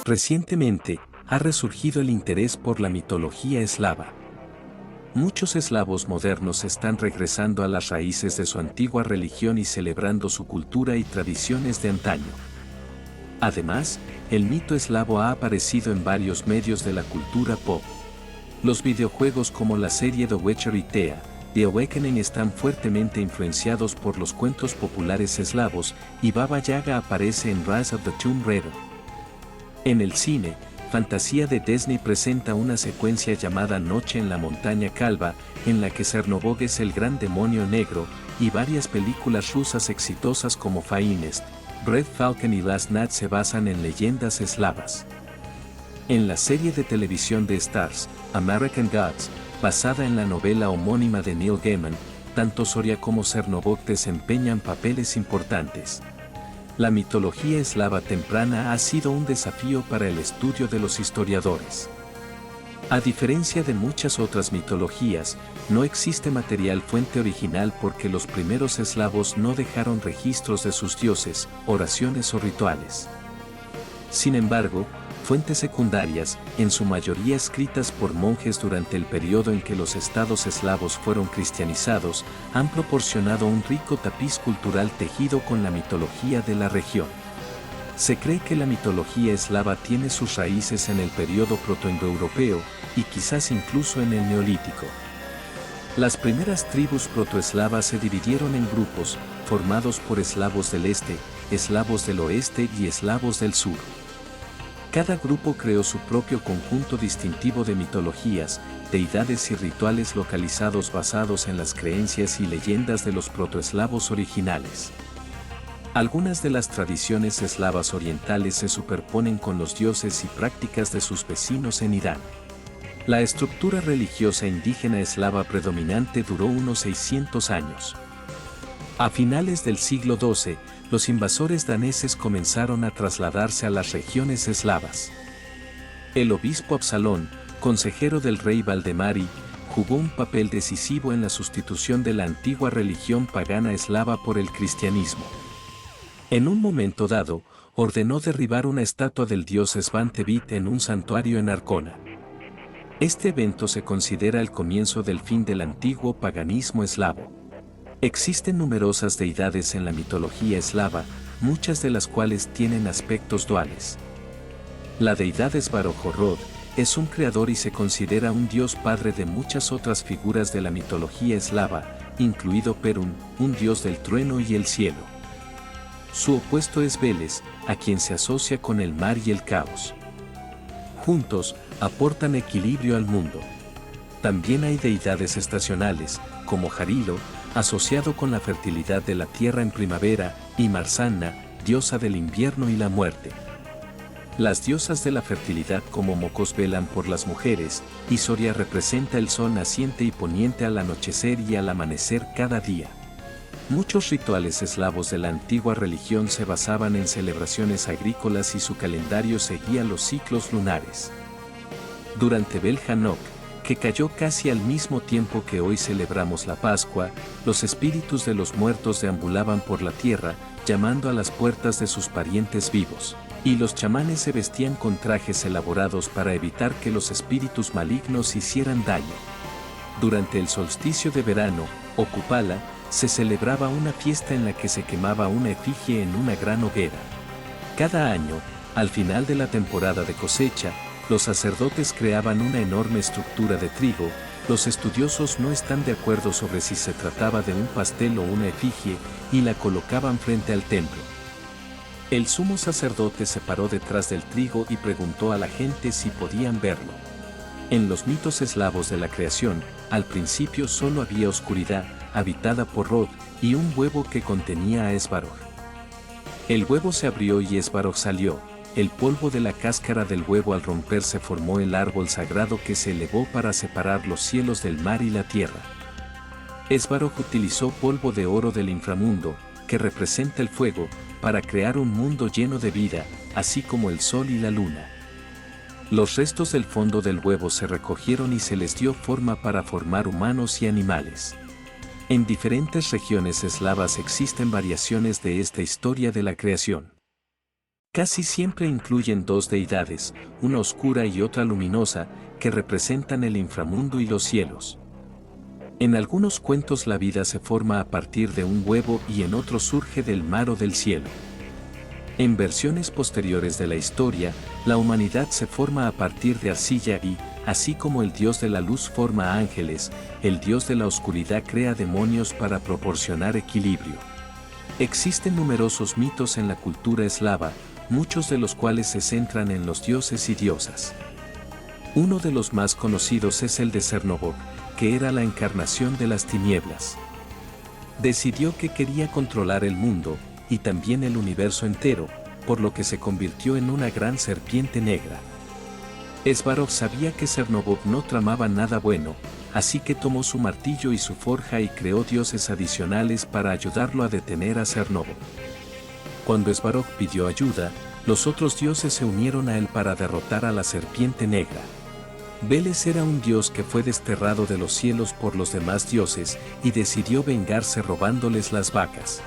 Recientemente, ha resurgido el interés por la mitología eslava. Muchos eslavos modernos están regresando a las raíces de su antigua religión y celebrando su cultura y tradiciones de antaño. Además, el mito eslavo ha aparecido en varios medios de la cultura pop. Los videojuegos como la serie The Witcher y The Awakening están fuertemente influenciados por los cuentos populares eslavos, y Baba Yaga aparece en Rise of the Tomb Raider. En el cine, fantasía de Disney presenta una secuencia llamada Noche en la Montaña Calva, en la que Cernobog es el gran demonio negro, y varias películas rusas exitosas como Finest, Red Falcon y Last Night se basan en leyendas eslavas. En la serie de televisión de Stars, American Gods, basada en la novela homónima de Neil Gaiman, tanto Soria como Cernobog desempeñan papeles importantes. La mitología eslava temprana ha sido un desafío para el estudio de los historiadores. A diferencia de muchas otras mitologías, no existe material fuente original porque los primeros eslavos no dejaron registros de sus dioses, oraciones o rituales. Sin embargo, fuentes secundarias, en su mayoría escritas por monjes durante el periodo en que los estados eslavos fueron cristianizados, han proporcionado un rico tapiz cultural tejido con la mitología de la región. Se cree que la mitología eslava tiene sus raíces en el periodo protoindoeuropeo y quizás incluso en el Neolítico. Las primeras tribus protoeslavas se dividieron en grupos, formados por eslavos del este, eslavos del oeste y eslavos del sur. Cada grupo creó su propio conjunto distintivo de mitologías, deidades y rituales localizados basados en las creencias y leyendas de los protoeslavos originales. Algunas de las tradiciones eslavas orientales se superponen con los dioses y prácticas de sus vecinos en Irán. La estructura religiosa indígena eslava predominante duró unos 600 años. A finales del siglo XII, los invasores daneses comenzaron a trasladarse a las regiones eslavas. El obispo Absalón, consejero del rey Valdemari, jugó un papel decisivo en la sustitución de la antigua religión pagana eslava por el cristianismo. En un momento dado, ordenó derribar una estatua del dios Svantevit en un santuario en Arcona. Este evento se considera el comienzo del fin del antiguo paganismo eslavo. Existen numerosas deidades en la mitología eslava, muchas de las cuales tienen aspectos duales. La deidad Svarog-Horrod es un creador y se considera un dios padre de muchas otras figuras de la mitología eslava, incluido Perun, un dios del trueno y el cielo. Su opuesto es Veles, a quien se asocia con el mar y el caos. Juntos, aportan equilibrio al mundo. También hay deidades estacionales, como Jarilo, asociado con la fertilidad de la tierra en primavera, y Marsanna, diosa del invierno y la muerte. Las diosas de la fertilidad como Mocos velan por las mujeres, y Soria representa el sol naciente y poniente al anochecer y al amanecer cada día. Muchos rituales eslavos de la antigua religión se basaban en celebraciones agrícolas y su calendario seguía los ciclos lunares. Durante Beljanok, que cayó casi al mismo tiempo que hoy celebramos la Pascua, los espíritus de los muertos deambulaban por la tierra, llamando a las puertas de sus parientes vivos, y los chamanes se vestían con trajes elaborados para evitar que los espíritus malignos hicieran daño. Durante el solsticio de verano, o Kupala, se celebraba una fiesta en la que se quemaba una efigie en una gran hoguera. Cada año, al final de la temporada de cosecha, los sacerdotes creaban una enorme estructura de trigo. Los estudiosos no están de acuerdo sobre si se trataba de un pastel o una efigie, y la colocaban frente al templo. El sumo sacerdote se paró detrás del trigo y preguntó a la gente si podían verlo. En los mitos eslavos de la creación, al principio solo había oscuridad, habitada por Rod, y un huevo que contenía a Svarog. El huevo se abrió y Svarog salió. El polvo de la cáscara del huevo al romperse formó el árbol sagrado que se elevó para separar los cielos del mar y la tierra. Svarog utilizó polvo de oro del inframundo, que representa el fuego, para crear un mundo lleno de vida, así como el sol y la luna. Los restos del fondo del huevo se recogieron y se les dio forma para formar humanos y animales. En diferentes regiones eslavas existen variaciones de esta historia de la creación. Casi siempre incluyen dos deidades, una oscura y otra luminosa, que representan el inframundo y los cielos. En algunos cuentos la vida se forma a partir de un huevo y en otros surge del mar o del cielo. En versiones posteriores de la historia, la humanidad se forma a partir de arcilla y, así como el dios de la luz forma ángeles, el dios de la oscuridad crea demonios para proporcionar equilibrio. Existen numerosos mitos en la cultura eslava, muchos de los cuales se centran en los dioses y diosas. Uno de los más conocidos es el de Cernobog, que era la encarnación de las tinieblas. Decidió que quería controlar el mundo, y también el universo entero, por lo que se convirtió en una gran serpiente negra. Svarog sabía que Cernobog no tramaba nada bueno, así que tomó su martillo y su forja y creó dioses adicionales para ayudarlo a detener a Cernobog. Cuando Svarog pidió ayuda, los otros dioses se unieron a él para derrotar a la serpiente negra. Veles era un dios que fue desterrado de los cielos por los demás dioses y decidió vengarse robándoles las vacas.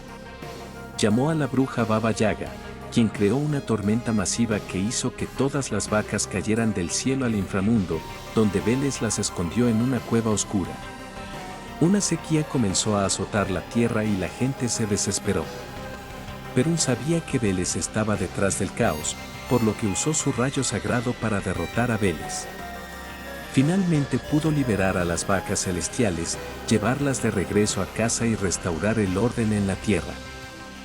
Llamó a la bruja Baba Yaga, quien creó una tormenta masiva que hizo que todas las vacas cayeran del cielo al inframundo, donde Veles las escondió en una cueva oscura. Una sequía comenzó a azotar la tierra y la gente se desesperó. Perún sabía que Veles estaba detrás del caos, por lo que usó su rayo sagrado para derrotar a Veles. Finalmente pudo liberar a las vacas celestiales, llevarlas de regreso a casa y restaurar el orden en la tierra.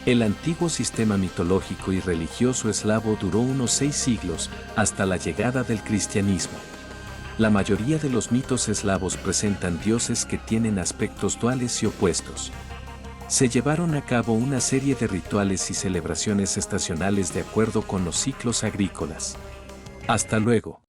El antiguo sistema mitológico y religioso eslavo duró unos 6 siglos, hasta la llegada del cristianismo. La mayoría de los mitos eslavos presentan dioses que tienen aspectos duales y opuestos. Se llevaron a cabo una serie de rituales y celebraciones estacionales de acuerdo con los ciclos agrícolas. Hasta luego.